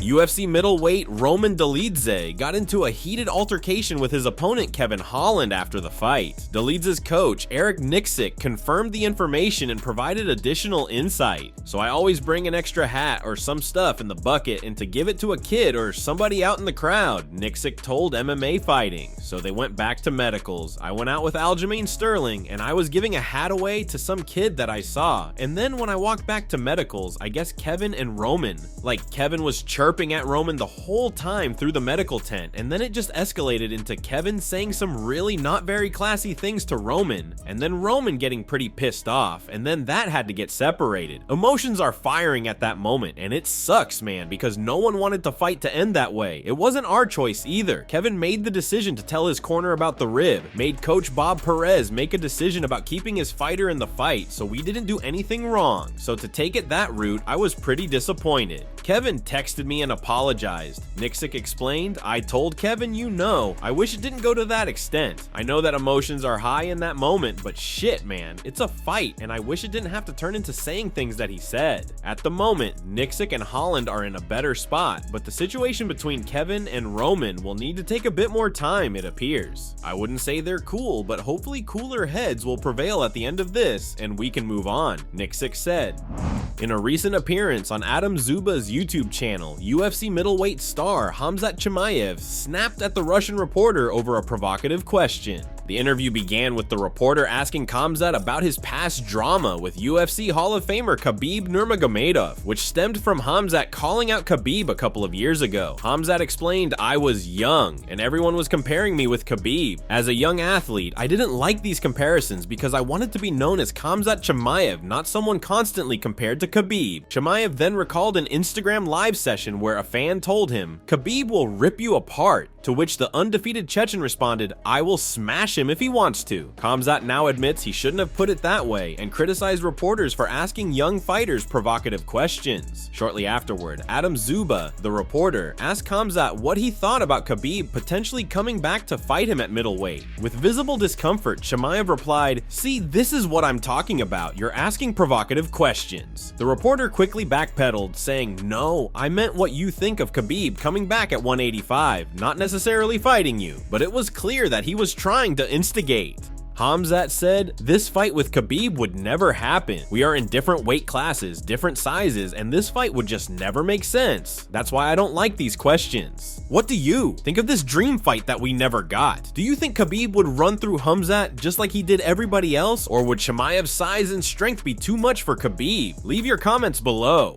UFC middleweight Roman Dolidze got into a heated altercation with his opponent Kevin Holland after the fight. Dolidze's coach, Eric Nixick, confirmed the information and provided additional insight. "So I always bring an extra hat or some stuff in the bucket and to give it to a kid or somebody out in the crowd," Nixick told MMA Fighting. "So they went back to medicals. I went out with Aljamain Sterling and I was giving a hat away to some kid that I saw. And then when I walked back to medicals, I guess Kevin and Roman, like Kevin was chirping at Roman the whole time through the medical tent, and then it just escalated into Kevin saying some really not very classy things to Roman, and then Roman getting pretty pissed off, and then that had to get separated. Emotions are firing at that moment, and it sucks, man, because no one wanted the fight to end that way. It wasn't our choice either. Kevin made the decision to tell his corner about the rib, made Coach Bob Perez make a decision about keeping his fighter in the fight, so we didn't do anything wrong. So to take it that route, I was pretty disappointed. Kevin texted me and apologized," Nixick explained. "I told Kevin, I wish it didn't go to that extent. I know that emotions are high in that moment, but shit, man, it's a fight, and I wish it didn't have to turn into saying things that he said." At the moment, Nixick and Holland are in a better spot, but the situation between Kevin and Roman will need to take a bit more time, it appears. "I wouldn't say they're cool, but hopefully cooler heads will prevail at the end of this, and we can move on," Nixick said. In a recent appearance on Adam Zuba's YouTube channel, UFC middleweight star Khamzat Chimaev snapped at the Russian reporter over a provocative question. The interview began with the reporter asking Khamzat about his past drama with UFC Hall of Famer Khabib Nurmagomedov, which stemmed from Khamzat calling out Khabib a couple of years ago. Khamzat explained, "I was young, and everyone was comparing me with Khabib. As a young athlete, I didn't like these comparisons because I wanted to be known as Khamzat Chimaev, not someone constantly compared to Khabib." Chimaev then recalled an Instagram live session where a fan told him, "Khabib will rip you apart," to which the undefeated Chechen responded, "I will smash him if he wants to." Khamzat now admits he shouldn't have put it that way and criticized reporters for asking young fighters provocative questions. Shortly afterward, Adam Zuba, the reporter, asked Khamzat what he thought about Khabib potentially coming back to fight him at middleweight. With visible discomfort, Chimaev replied, "See, this is what I'm talking about. You're asking provocative questions." The reporter quickly backpedaled, saying, "No, I meant what you think of Khabib coming back at 185, not necessarily fighting you," but it was clear that he was trying to instigate. Khamzat said, "This fight with Khabib would never happen. We are in different weight classes, different sizes, and this fight would just never make sense. That's why I don't like these questions." What do you think of this dream fight that we never got? Do you think Khabib would run through Khamzat just like he did everybody else, or would Chimaev's size and strength be too much for Khabib? Leave your comments below.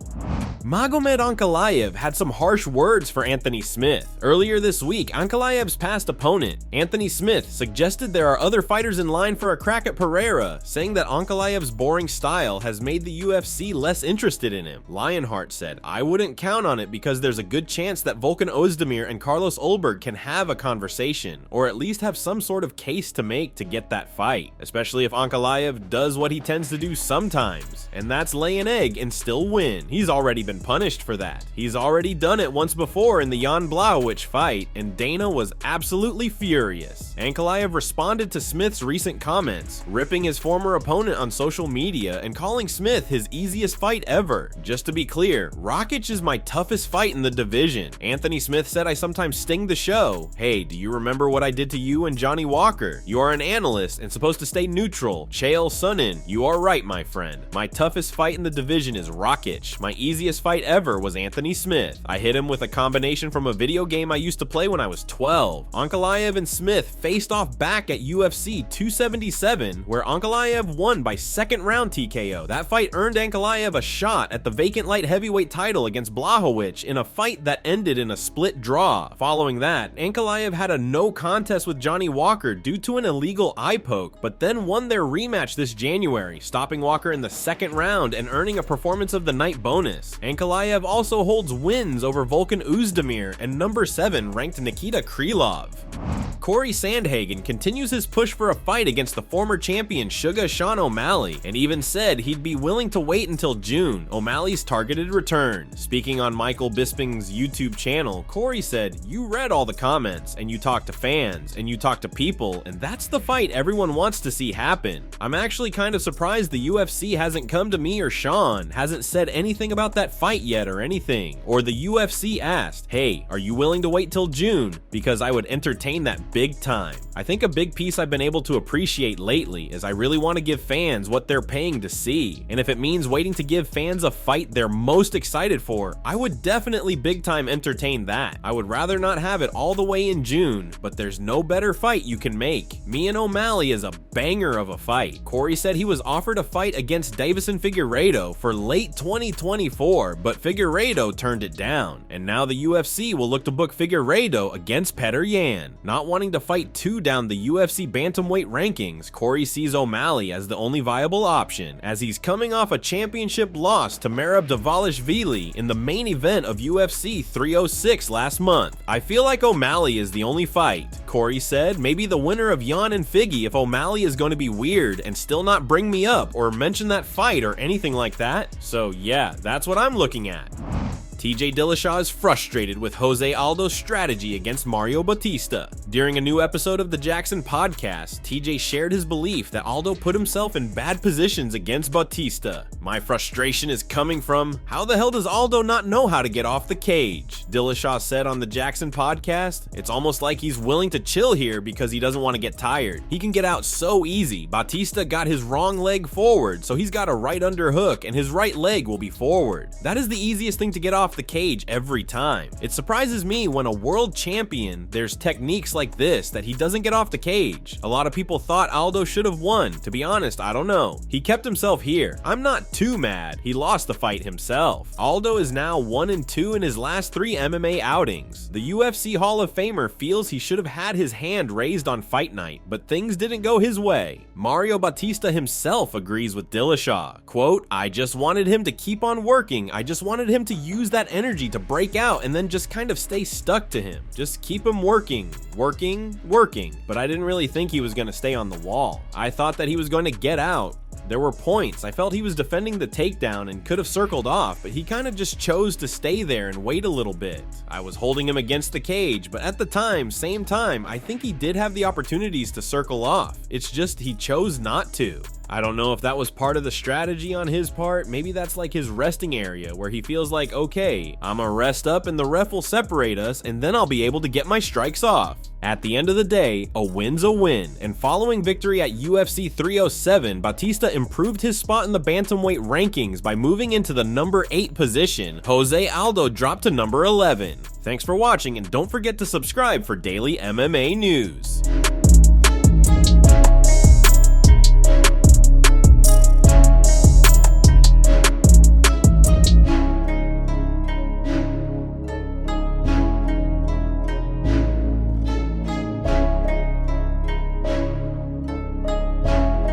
Magomed Ankalaev had some harsh words for Anthony Smith. Earlier this week, Ankalaev's past opponent, Anthony Smith, suggested there are other fighters in line for a crack at Pereira, saying that Ankalaev's boring style has made the UFC less interested in him. Lionheart said, "I wouldn't count on it because there's a good chance that Volkan Ozdemir and Carlos Ulberg can have a conversation, or at least have some sort of case to make to get that fight, especially if Ankalaev does what he tends to do sometimes, and that's lay an egg and still win. He's already been punished for that. He's already done it once before in the Jan Blachowicz fight, and Dana was absolutely furious." Ankalaev responded to Smith's recent comments, ripping his former opponent on social media and calling Smith his easiest fight ever. "Just to be clear, Rakic is my toughest fight in the division. Anthony Smith said I sometimes sting the show. Hey, do you remember what I did to you and Johnny Walker? You are an analyst and supposed to stay neutral. Chael Sonnen, you are right, my friend. My toughest fight in the division is Rakic. My easiest fight ever was Anthony Smith. I hit him with a combination from a video game I used to play when I was 12. Ankalaev and Smith faced off back at UFC 277, where Ankalaev won by second round TKO. That fight earned Ankalaev a shot at the vacant light heavyweight title against Blachowicz in a fight that ended in a split draw. Following that, Ankalaev had a no contest with Johnny Walker due to an illegal eye poke, but then won their rematch this January, stopping Walker in the second round and earning a performance of the night bonus. Ankalaev also holds wins over Volkan Ozdemir and number 7 ranked Nikita Krylov. Cory Sandhagen continues his push for a fight against the former champion Sugar Sean O'Malley, and even said he'd be willing to wait until June, O'Malley's targeted return. Speaking on Michael Bisping's YouTube channel, Cory said, "You read all the comments, and you talked to fans, and you talked to people, and that's the fight everyone wants to see happen. I'm actually kind of surprised the UFC hasn't come to me or Sean, hasn't said anything about that fight yet or anything. Or the UFC asked, hey, are you willing to wait till June? Because I would entertain that big time. I think a big piece I've been able to appreciate lately is I really want to give fans what they're paying to see. And if it means waiting to give fans a fight they're most excited for, I would definitely big time entertain that. I would rather not have it all the way in June, but there's no better fight you can make. Me and O'Malley is a banger of a fight. Cory said he was offered a fight against Deiveson Figueiredo for late 2024, but Figueiredo turned it down. And now the UFC will look to book Figueiredo against Petr Yan. Not wanting to fight two down the UFC bantamweight rankings, Cory sees O'Malley as the only viable option, as he's coming off a championship loss to Merab Dvalishvili in the main event of UFC 306 last month. I feel like O'Malley is the only fight. Cory said, maybe the winner of Yan and Figgy if O'Malley is going to be weird and still not bring me up or mention that fight or anything like that. So yeah, that's what I'm looking at. TJ Dillashaw is frustrated with Jose Aldo's strategy against Mario Bautista. During a new episode of the Jackson podcast, TJ shared his belief that Aldo put himself in bad positions against Bautista. My frustration is coming from, how the hell does Aldo not know how to get off the cage? Dillashaw said on the Jackson podcast, it's almost like he's willing to chill here because he doesn't want to get tired. He can get out so easy. Bautista got his wrong leg forward, so he's got a right underhook and his right leg will be forward. That is the easiest thing to get off the cage every time. It surprises me when a world champion, there's techniques like this that he doesn't get off the cage. A lot of people thought Aldo should have won. To be honest, I don't know. He kept himself here. I'm not too mad. He lost the fight himself. Aldo is now 1-2 in his last 3 MMA outings. The UFC Hall of Famer feels he should have had his hand raised on fight night, but things didn't go his way. Mario Bautista himself agrees with Dillashaw. Quote, I just wanted him to keep on working. I just wanted him to use that energy to break out and then just kind of stay stuck to him. Just keep him working. But I didn't really think he was going to stay on the wall. I thought that he was going to get out. There were points. I felt he was defending the takedown and could have circled off, but he kind of just chose to stay there and wait a little bit. I was holding him against the cage, but at the same time, I think he did have the opportunities to circle off. It's just he chose not to. I don't know if that was part of the strategy on his part. Maybe that's like his resting area where he feels like, okay, I'ma rest up and the ref will separate us and then I'll be able to get my strikes off. At the end of the day, a win's a win, and following victory at UFC 307, Bautista improved his spot in the bantamweight rankings by moving into the number 8 position. Jose Aldo dropped to number 11. Thanks for watching, and don't forget to subscribe for daily MMA news.